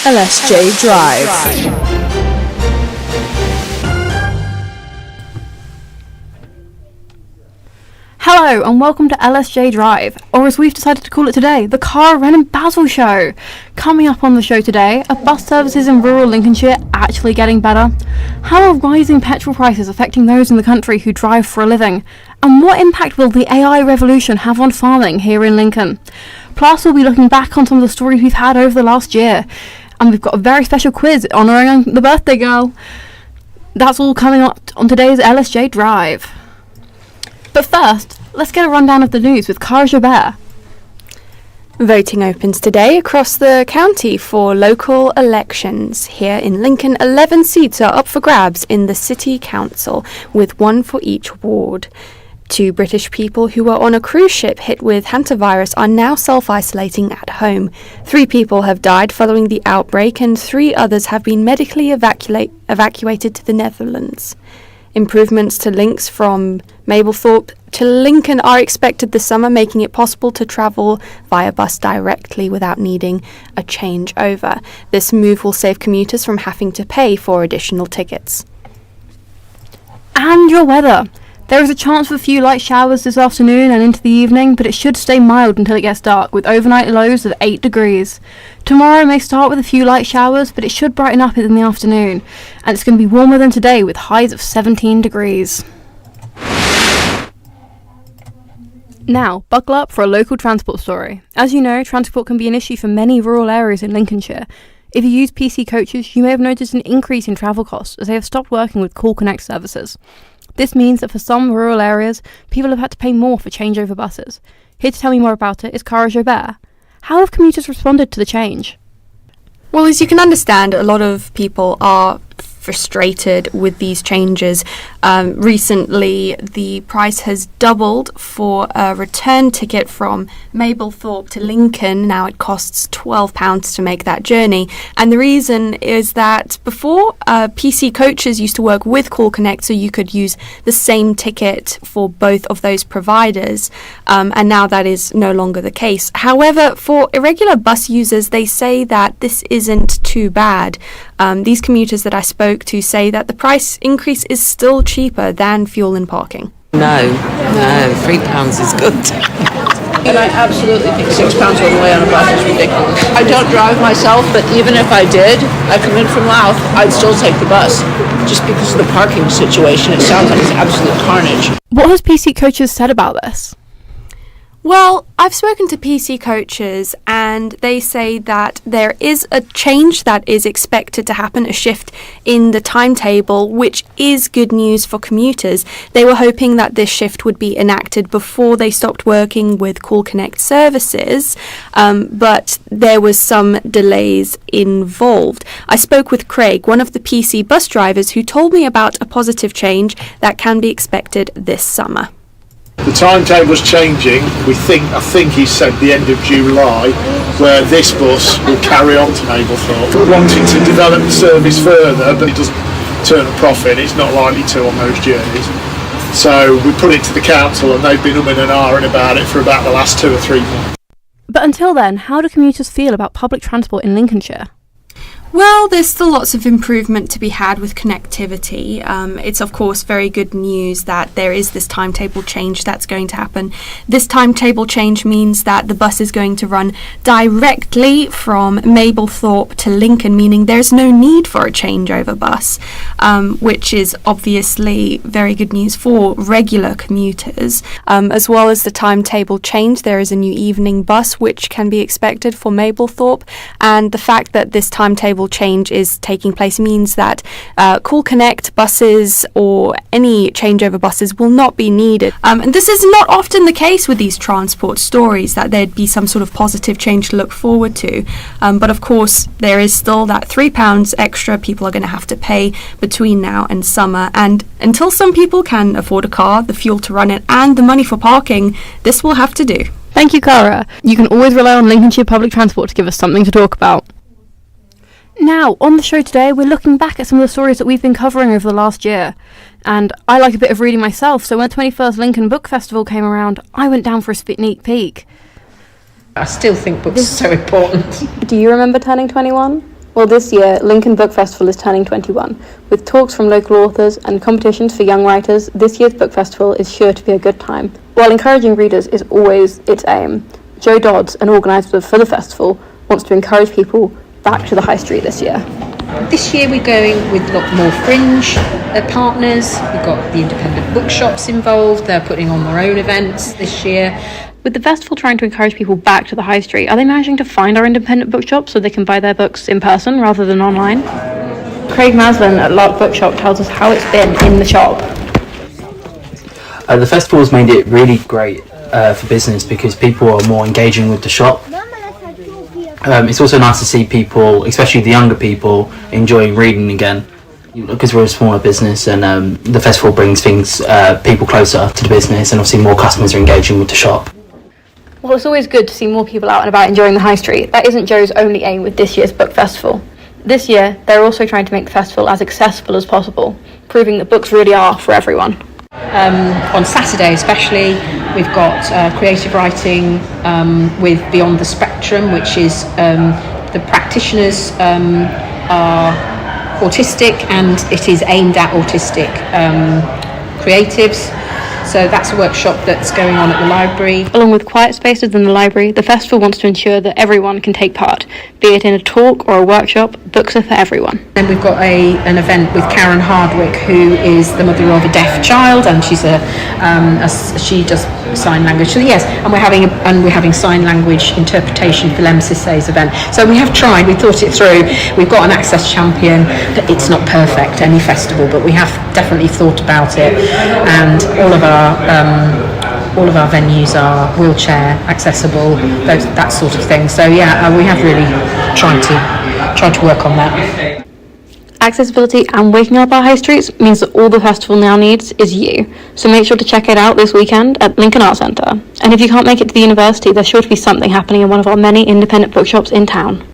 LSJ Drive. Hello and welcome to LSJ Drive, or as we've decided to call it today, the Cara, Ren and Basil Show. Coming up on the show today, are bus services in rural Lincolnshire actually getting better? How are rising petrol prices affecting those in the country who drive for a living? And what impact will the AI revolution have on farming here in Lincoln? Plus, we'll be looking back on some of the stories we've had over the last year. And we've got a very special quiz honouring the birthday girl. That's all coming up on today's LSJ Drive. But first, let's get a rundown of the news with Cara Jobert. Voting opens today across the county for local elections. Here in Lincoln, 11 seats are up for grabs in the City Council, with one for each ward. 2 British people who were on a cruise ship hit with hantavirus are now self-isolating at home. 3 people have died following the outbreak and 3 others have been medically evacuated to the Netherlands. Improvements to links from Mablethorpe to Lincoln are expected this summer, making it possible to travel via bus directly without needing a changeover. This move will save commuters from having to pay for additional tickets. And your weather. There is a chance for a few light showers this afternoon and into the evening, but it should stay mild until it gets dark, with overnight lows of 8 degrees. Tomorrow may start with a few light showers, but it should brighten up in the afternoon, and it's going to be warmer than today with highs of 17 degrees. Now, buckle up for a local transport story. As you know, transport can be an issue for many rural areas in Lincolnshire. If you use PC coaches, you may have noticed an increase in travel costs as they have stopped working with Call Connect services. This means that for some rural areas, people have had to pay more for changeover buses. Here to tell me more about it is Cara Jobert. How have commuters responded to the change? Well, as you can understand, a lot of people are frustrated with these changes. Recently, the price has doubled for a return ticket from Mablethorpe to Lincoln. Now it costs £12 to make that journey. And the reason is that before, PC coaches used to work with Call Connect, so you could use the same ticket for both of those providers. And now that is no longer the case. However, for irregular bus users, they say that this isn't too bad. These commuters that I spoke to say that the price increase is still cheaper than fuel and parking. No, £3 is good. And I absolutely think £6 one way on a bus is ridiculous. I don't drive myself, but even if I did, I come in from Louth, I'd still take the bus. Just because of the parking situation, it sounds like it's absolute carnage. What has PC coaches said about this? Well, I've spoken to PC coaches and they say that there is a change that is expected to happen, a shift in the timetable, which is good news for commuters. They were hoping that this shift would be enacted before they stopped working with Call Connect services, but there was some delays involved. I spoke with Craig, one of the PC bus drivers, who told me about a positive change that can be expected this summer. The timetable's changing. I think he said the end of July, where this bus will carry on to Mablethorpe. We're wanting to develop the service further, but it doesn't turn a profit. It's not likely to on those journeys. So we put it to the council and they've been umming and ahhing about it for about the last 2 or 3 months. But until then, how do commuters feel about public transport in Lincolnshire? Well, there's still lots of improvement to be had with connectivity. It's of course very good news that there is this timetable change that's going to happen. This timetable change means that the bus is going to run directly from Mablethorpe to Lincoln, meaning there's no need for a changeover bus, which is obviously very good news for regular commuters. As well as the timetable change, there is a new evening bus which can be expected for Mablethorpe, and the fact that this timetable change is taking place means that Call Connect buses or any changeover buses will not be needed. And this is not often the case with these transport stories, that there'd be some sort of positive change to look forward to. But of course, there is still that £3 extra people are going to have to pay between now and summer. And until some people can afford a car, the fuel to run it, and the money for parking, this will have to do. Thank you, Cara. You can always rely on Lincolnshire public transport to give us something to talk about. Now, on the show today, we're looking back at some of the stories that we've been covering over the last year. And I like a bit of reading myself, so when the 21st Lincoln Book Festival came around, I went down for a sneak peek. I still think books are so important. Do you remember turning 21? Well, this year, Lincoln Book Festival is turning 21. With talks from local authors and competitions for young writers, this year's book festival is sure to be a good time. While encouraging readers is always its aim, Joe Dodds, an organiser for the festival, wants to encourage people back to the high street this year. This year we're going with a lot more fringe partners. We've got the independent bookshops involved. They're putting on their own events this year. With the festival trying to encourage people back to the high street, are they managing to find our independent bookshops so they can buy their books in person rather than online? Craig Maslin at Lark Bookshop tells us how it's been in the shop. The festival's made it really great for business because people are more engaging with the shop. It's also nice to see people, especially the younger people, enjoying reading again. Because we're a smaller business and the festival brings people closer to the business, and obviously more customers are engaging with the shop. Well, it's always good to see more people out and about enjoying the high street. That isn't Joe's only aim with this year's book festival. This year, they're also trying to make the festival as accessible as possible, proving that books really are for everyone. On Saturday especially, we've got creative writing with Beyond the Spectrum, which is the practitioners are autistic and it is aimed at autistic creatives. So that's a workshop that's going on at the library. Along with quiet spaces in the library, the festival wants to ensure that everyone can take part. Be it in a talk or a workshop, books are for everyone. Then we've got an event with Karen Hardwick, who is the mother of a deaf child, and she does sign language. So yes, and we're having sign language interpretation for Lemsisse's event. So we have tried, we thought it through. We've got an access champion. It's not perfect, any festival, but we have definitely thought about it, and all of our venues are wheelchair accessible, that sort of thing. So yeah, we have really tried to work on that. Accessibility and waking up our high streets means that all the festival now needs is you. So make sure to check it out this weekend at Lincoln Arts Centre. And if you can't make it to the university, there's sure to be something happening in one of our many independent bookshops in town.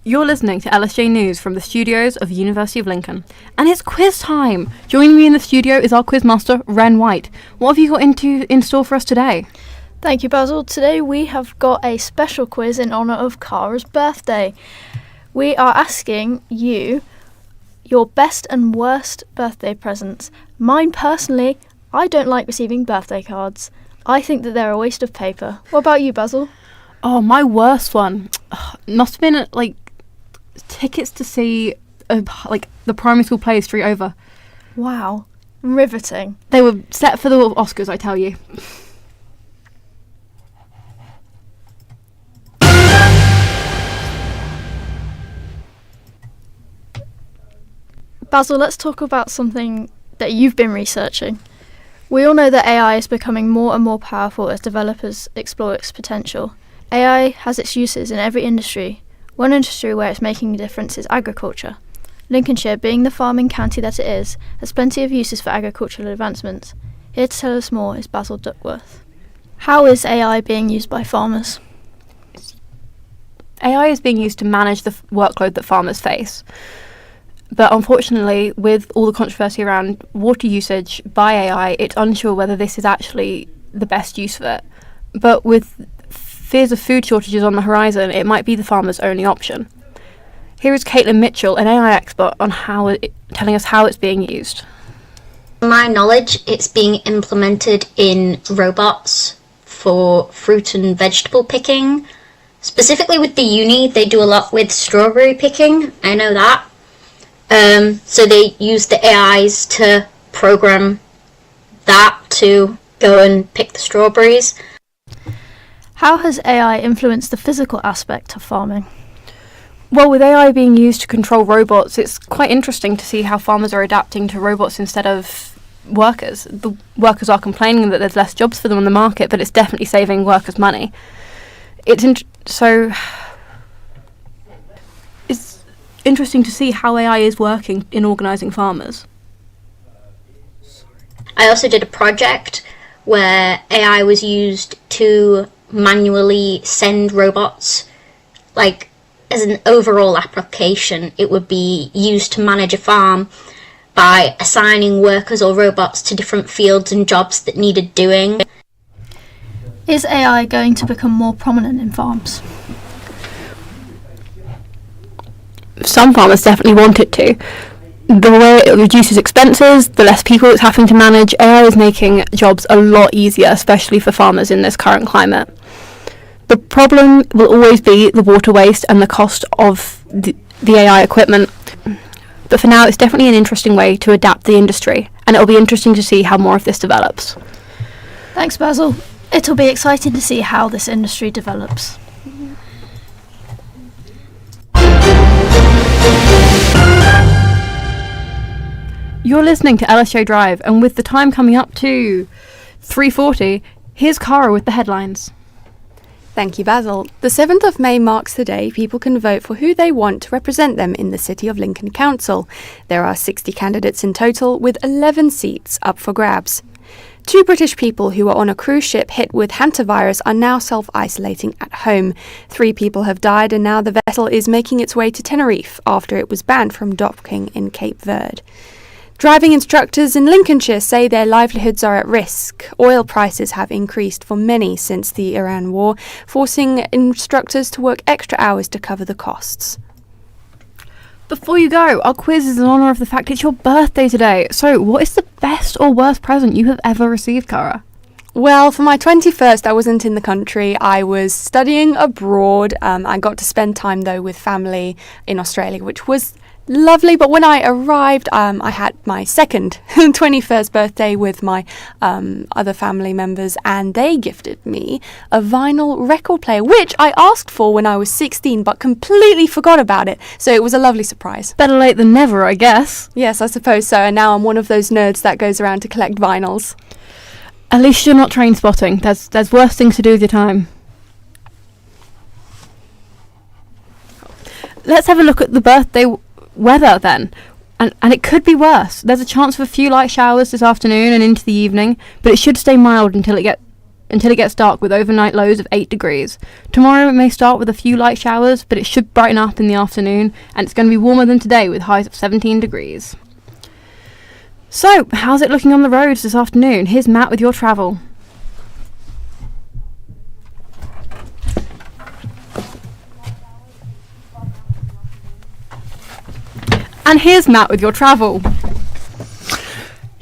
You're listening to LSJ News from the studios of University of Lincoln. And it's quiz time! Joining me in the studio is our quizmaster, Ren White. What have you got in store for us today? Thank you, Basil. Today we have got a special quiz in honour of Cara's birthday. We are asking you your best and worst birthday presents. Mine personally, I don't like receiving birthday cards. I think that they're a waste of paper. What about you, Basil? Oh, my worst one must have been tickets to see the primary school play straight over. Wow, riveting. They were set for the Oscars, I tell you. Basil, let's talk about something that you've been researching. We all know that AI is becoming more and more powerful as developers explore its potential. AI has its uses in every industry. One industry where it's making a difference is agriculture. Lincolnshire, being the farming county that it is, has plenty of uses for agricultural advancements. Here to tell us more is Basil Duckworth. How is AI being used by farmers? AI is being used to manage the workload that farmers face. But unfortunately, with all the controversy around water usage by AI, it's unsure whether this is actually the best use of it. But with fears of food shortages on the horizon, it might be the farmer's only option. Here is Caitlin Mitchell, an AI expert, on telling us how it's being used. To my knowledge, it's being implemented in robots for fruit and vegetable picking. Specifically with the uni, they do a lot with strawberry picking. I know that. So they use the AIs to program that to go and pick the strawberries. How has AI influenced the physical aspect of farming? Well, with AI being used to control robots, it's quite interesting to see how farmers are adapting to robots instead of workers. The workers are complaining that there's less jobs for them on the market, but it's definitely saving workers money. It's interesting to see how AI is working in organising farmers. I also did a project where AI was used to manually send robots, as an overall application. It would be used to manage a farm by assigning workers or robots to different fields and jobs that needed doing. Is AI going to become more prominent in farms? Some farmers definitely want it to. The way it reduces expenses, the less people it's having to manage, AI is making jobs a lot easier, especially for farmers in this current climate. The problem will always be the water waste and the cost of the AI equipment. But for now, it's definitely an interesting way to adapt the industry, and it'll be interesting to see how more of this develops. Thanks, Basil. It'll be exciting to see how this industry develops. You're listening to LSJ Drive, and with the time coming up to 3:40, here's Cara with the headlines. Thank you, Basil. The 7th of May marks the day people can vote for who they want to represent them in the City of Lincoln Council. There are 60 candidates in total, with 11 seats up for grabs. 2 British people who were on a cruise ship hit with hantavirus are now self-isolating at home. 3 people have died, and now the vessel is making its way to Tenerife after it was banned from docking in Cape Verde. Driving instructors in Lincolnshire say their livelihoods are at risk. Oil prices have increased for many since the Iran war, forcing instructors to work extra hours to cover the costs. Before you go, our quiz is in honour of the fact it's your birthday today. So, what is the best or worst present you have ever received, Cara? Well, for my 21st, I wasn't in the country. I was studying abroad. I got to spend time, though, with family in Australia, which was lovely. But when I arrived, I had my second 21st birthday with my other family members, and they gifted me a vinyl record player, which I asked for when I was 16 but completely forgot about it. So it was a lovely surprise. Better late than never, I guess. Yes, I suppose so. And now I'm one of those nerds that goes around to collect vinyls. At least you're not train spotting. There's worse things to do with your time. Let's have a look at the birthday weather then, and it could be worse. There's a chance of a few light showers this afternoon and into the evening, but it should stay mild until it gets dark, with overnight lows of 8 degrees. Tomorrow it may start with a few light showers, but it should brighten up in the afternoon, and it's going to be warmer than today with highs of 17 degrees. So, how's it looking on the roads this afternoon? Here's Matt with your travel. And here's Matt with your travel.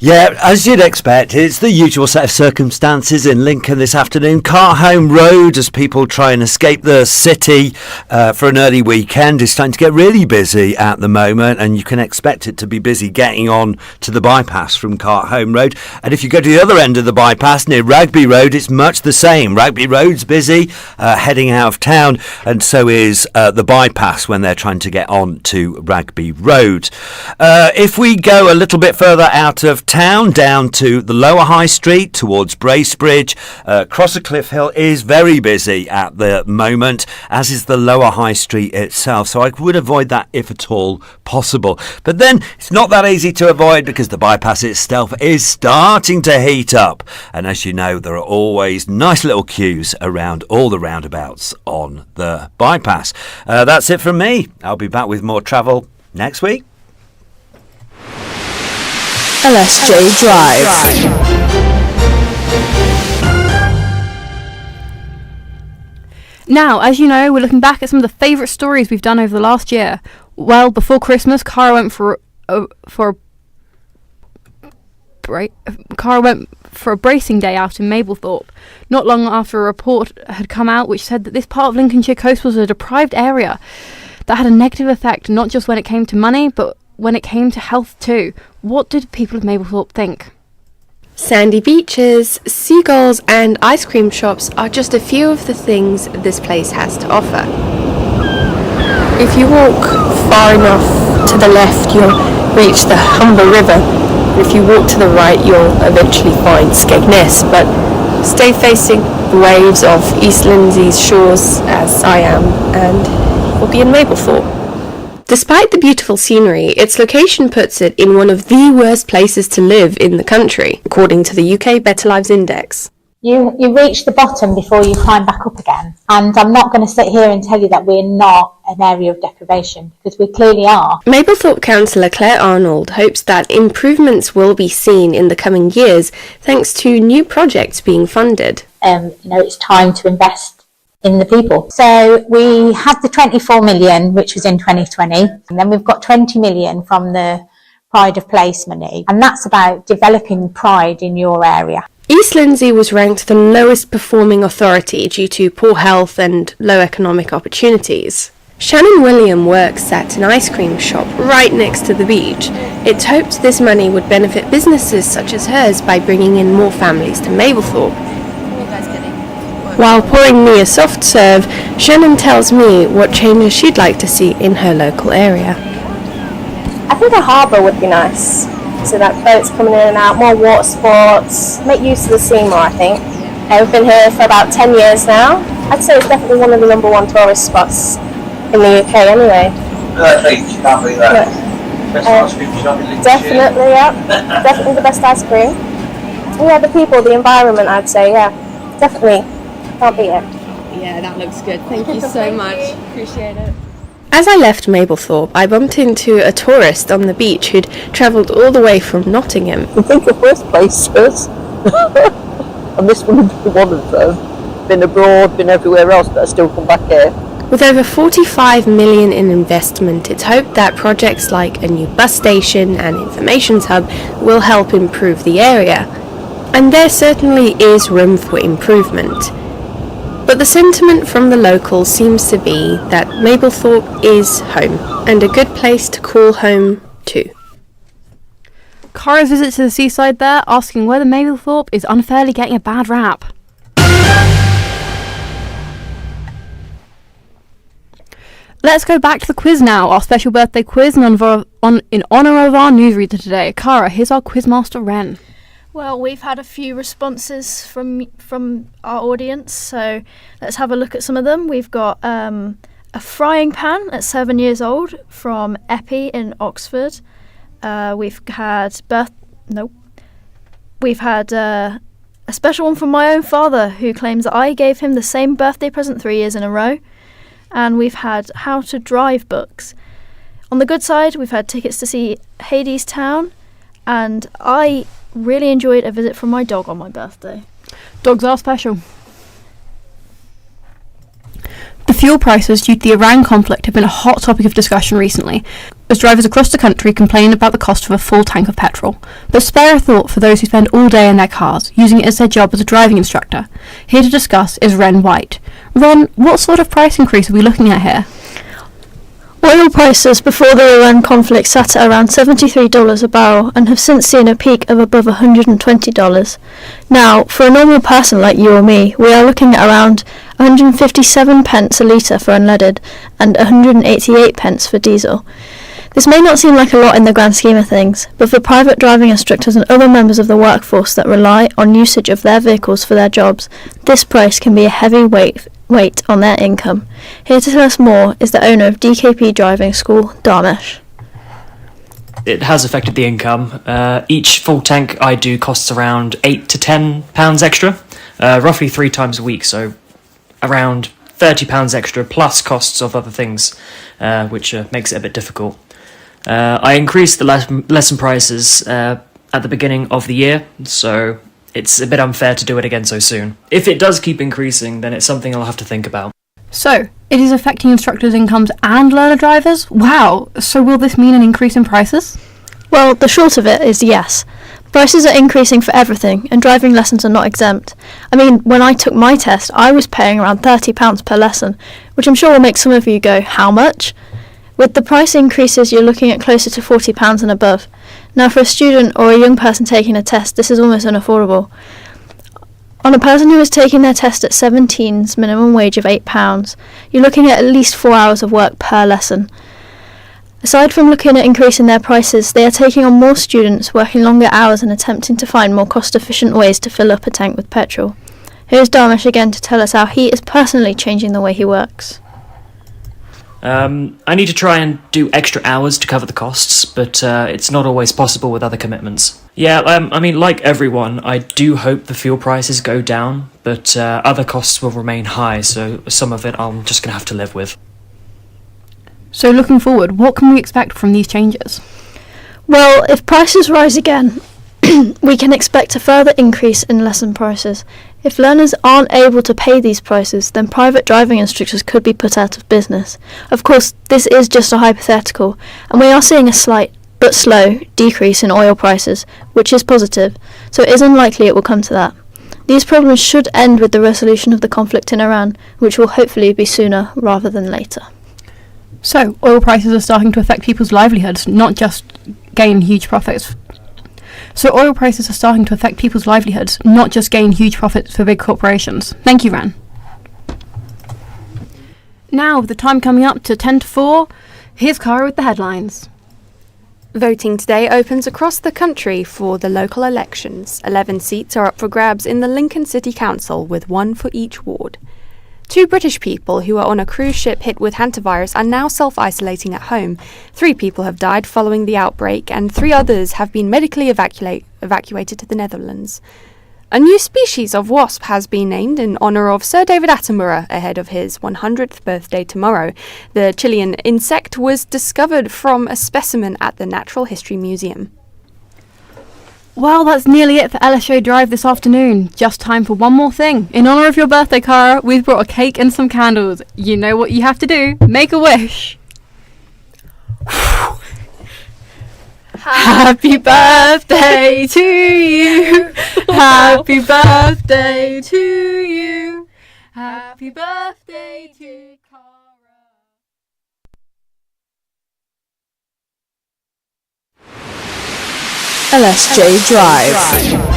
Yeah, as you'd expect, it's the usual set of circumstances in Lincoln this afternoon. Cartholme Road, as people try and escape the city for an early weekend, is starting to get really busy at the moment, and you can expect it to be busy getting on to the bypass from Cartholme Road. And if you go to the other end of the bypass near Rugby Road, it's much the same. Rugby Road's busy heading out of town, and so is the bypass when they're trying to get on to Rugby Road. If we go a little bit further out of town, down to the lower High Street towards Bracebridge, Cross of Cliff Hill is very busy at the moment, as is the lower High Street itself, so I would avoid that if at all possible. But then it's not that easy to avoid, because the bypass itself is starting to heat up, and as you know, there are always nice little queues around all the roundabouts on the bypass. That's it from me. I'll be back with more travel next week. LSJ Drive. Now, as you know, we're looking back at some of the favourite stories we've done over the last year. Well, before Christmas, Cara went for a bracing day out in Mablethorpe, not long after a report had come out which said that this part of Lincolnshire coast was a deprived area that had a negative effect, not just when it came to money, but when it came to health too. What did people of Mablethorpe think? Sandy beaches, seagulls and ice cream shops are just a few of the things this place has to offer. If you walk far enough to the left, you'll reach the Humber River. If you walk to the right, you'll eventually find Skegness, but stay facing the waves of East Lindsey's shores, as I am, and you'll be in Mablethorpe. Despite the beautiful scenery, its location puts it in one of the worst places to live in the country, according to the UK Better Lives Index. You reach the bottom before you climb back up again. And I'm not going to sit here and tell you that we're not an area of deprivation, because we clearly are. Mablethorpe Councillor Claire Arnold hopes that improvements will be seen in the coming years thanks to new projects being funded. It's time to invest in the people. So we had the 24 million, which was in 2020, and then we've got 20 million from the Pride of Place money, and that's about developing pride in your area. East Lindsey was ranked the lowest performing authority due to poor health and low economic opportunities. Shannon William works at an ice cream shop right next to the beach. It's hoped this money would benefit businesses such as hers by bringing in more families to Mablethorpe. While pouring me a soft serve, Shannon tells me what changes she'd like to see in her local area. I think a harbour would be nice. So that boats coming in and out, more water sports, make use of the sea more, I think. We've been here for about 10 years now. I'd say it's definitely one of the number one tourist spots in the UK anyway. You can't believe that. Best ice cream shop in Lincolnshire. Definitely, yeah. Definitely the best ice cream. Yeah, the people, the environment, I'd say, yeah. Definitely. Can't beat it. Yeah, that looks good. Thank you so much. Appreciate it. As I left Mablethorpe, I bumped into a tourist on the beach who'd travelled all the way from Nottingham. I think of worst places. And this one would be one of them. Been abroad, been everywhere else, but I still come back here. With over 45 million in investment, it's hoped that projects like a new bus station and informations hub will help improve the area. And there certainly is room for improvement. But the sentiment from the locals seems to be that Mablethorpe is home, and a good place to call home too. Cara's visit to the seaside there, asking whether Mablethorpe is unfairly getting a bad rap. Let's go back to the quiz now, our special birthday quiz in honour of our newsreader today. Cara, here's our quizmaster Ren. Well, we've had a few responses from our audience, so let's have a look at some of them. We've got a frying pan at 7 years old from Eppie in Oxford. We've had a special one from my own father, who claims that I gave him the same birthday present 3 years in a row. And we've had how to drive books. On the good side, we've had tickets to see Hades Town, and I really enjoyed a visit from my dog on my birthday. Dogs are special. The fuel prices due to the Iran conflict have been a hot topic of discussion recently, as drivers across the country complain about the cost of a full tank of petrol. But spare a thought for those who spend all day in their cars, using it as their job as a driving instructor. Here to discuss is Ren White. Ren, what sort of price increase are we looking at here? Oil prices before the Iran conflict sat at around $73 a barrel and have since seen a peak of above $120. Now, for a normal person like you or me, we are looking at around 157 pence a litre for unleaded and 188 pence for diesel. This may not seem like a lot in the grand scheme of things, but for private driving instructors and other members of the workforce that rely on usage of their vehicles for their jobs, this price can be a heavy weight on their income. Here to tell us more is the owner of DKP Driving School, Dharmesh. It has affected the income. Each full tank I do costs around £8 to £10 extra, roughly 3 times a week, so around £30 extra plus costs of other things, which makes it a bit difficult. I increased the lesson prices at the beginning of the year, so it's a bit unfair to do it again so soon. If it does keep increasing, then it's something I'll have to think about. So, it is affecting instructors' incomes and learner drivers? Wow, so will this mean an increase in prices? Well, the short of it is yes. Prices are increasing for everything, and driving lessons are not exempt. I mean, when I took my test, I was paying around £30 per lesson, which I'm sure will make some of you go, how much? With the price increases, you're looking at closer to £40 and above. Now, for a student or a young person taking a test, this is almost unaffordable. On a person who is taking their test at 17's minimum wage of £8, you're looking at least 4 hours of work per lesson. Aside from looking at increasing their prices, they are taking on more students, working longer hours and attempting to find more cost-efficient ways to fill up a tank with petrol. Here's Dharmesh again to tell us how he is personally changing the way he works. I need to try and do extra hours to cover the costs, but it's not always possible with other commitments. Yeah, I mean, like everyone, I do hope the fuel prices go down, but other costs will remain high, so some of it I'm just going to have to live with. So looking forward, what can we expect from these changes? Well, if prices rise again, we can expect a further increase in lesson prices. If learners aren't able to pay these prices, then private driving instructors could be put out of business. Of course, this is just a hypothetical, and we are seeing a slight but slow decrease in oil prices, which is positive, so it is unlikely it will come to that. These problems should end with the resolution of the conflict in Iran, which will hopefully be sooner rather than later. So, oil prices are starting to affect people's livelihoods, not just gain huge profits. For big corporations. Thank you, Ran. Now, with the time coming up to 10 to 4, here's Cara with the headlines. Voting today opens across the country for the local elections. 11 seats are up for grabs in the Lincoln City Council, with one for each ward. 2 British people who are on a cruise ship hit with hantavirus are now self-isolating at home. 3 people have died following the outbreak, and 3 others have been medically evacuated to the Netherlands. A new species of wasp has been named in honour of Sir David Attenborough ahead of his 100th birthday tomorrow. The Chilean insect was discovered from a specimen at the Natural History Museum. Well, that's nearly it for LSJ Drive this afternoon. Just time for one more thing. In honour of your birthday, Cara, we've brought a cake and some candles. You know what you have to do. Make a wish. Happy birthday to you. Happy birthday to you. Happy birthday to Cara. LSJ Drive.